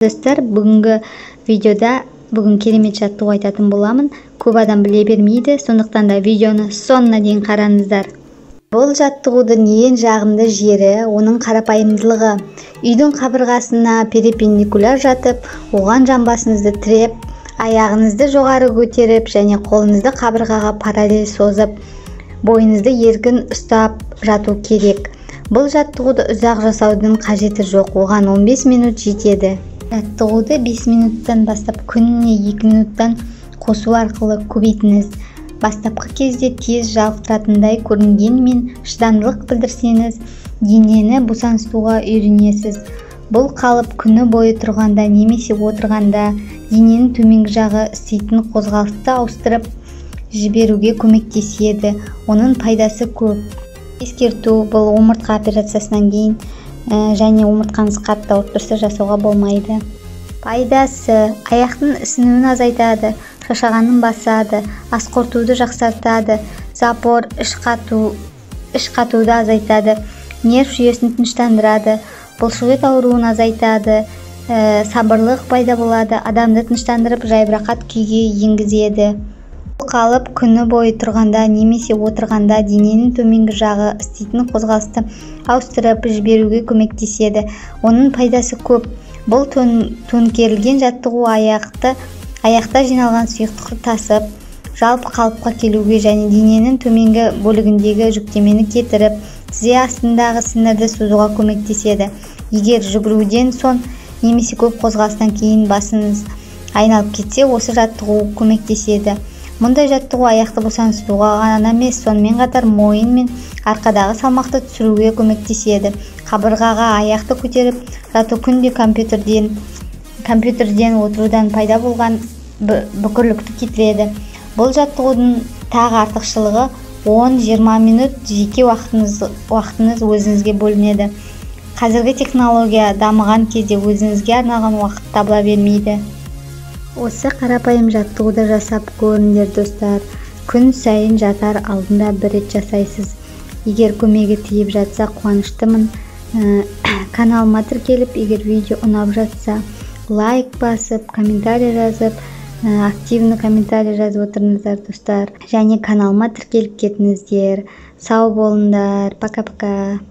Достар, бүгінгі видеода керемет жаттығу айтатын боламын. Көп адам біле бермейді, сондықтан да видеоны соңына дейін қараңыздар. Бұл жаттығудың ең жағымды жері оның қарапайымдылығы. Үйдің қабырғасына перпендикуляр жатып, оған жамбасыңызды тіреп, аяғыңызды жоғары көтеріп және қолыңызды қабырғаға параллель созып, бойыңызды еркін ұстап жату керек. Бұл жаттығуды ұзақ жасаудың қажеті жоқ, оған 15 минут жетеді. Жаттығуды 5 минуттан бастап күніне 2 минуттан қосу арқылы көбейтіңіз. Бастапқы кезде тез жалықтыратындай көрінгенімен шыдамдылық білдірсеңіз, денені босаңсытуға үйренесіз. Бұл қалып күні бойы тұрғанда немесе отырғанда дененің төменгі жағы істейтін қозғалысты ауыстырып жіберуге көмектеседі. Оның пайдасы көп. Ескерту: бұл омыртқа операциясынан кейін және омыртқаңыз қатты ауырып тұрса жасауға болмайды. Пайдасы: аяқтың ісінуін азайтады, шаршағанын басады, ас қорытуды жақсартады, запор, іш қатуды азайтады, нерв жүйесін тыныштандырады, бұлшықет ауруын азайтады, сабырлық пайда болады, адамды тыныштандырып, жайбарақат күйге енгізеді. Қалып күні бойы тұрғанда немесе отырғанда дененің төменгі жағы істейтін қозғалысты ауыстырып жіберуге көмектеседі. Оның пайдасы көп. Бұл төңкерілген жаттығу аяқта жиналған сұйықтықты тасып, жалпы қалыпқа келуге және дененің төменгі бөлігіндегі жүктемені кетіріп, тізе астындағы сіңірді созуға көмектеседі. Егер жүгіруден соң немесе көп қозғалыстан кейін басыңыз айналып кетсе, осы жаттығу көмектеседі. Мұндай жаттығу аяқты босаңсытуға ғана емес, сонымен қатар мойын мен арқадағы салмақты түсіруге көмектеседі. Қабырғаға аяқты көтеріп жату күнде компьютерден отырудан пайда болған бүкірлікті кетіреді. Бұл жаттығудың тағы артықшылығы 10-20 минут жеке уақытыңыз өзіңізге бөлінеді. Қазіргі технология дамыған кезде өзіңізге арналған уақыт табыла бермейді. Осы қарапайым жаттығуды жасап көріңдер достар. Күн сайын жатар алдында бір рет жасайсыз. Егер көмегі тиіп жатса қуаныштымын. Каналыма тіркеліп, егер видео ұнап жатса, лайк басып, комментарий жазып, активный комментарий жазып отырыңыздар достар. Және каналыма тіркеліп кетіңіздер. Сау болыңдар. Пока-пока.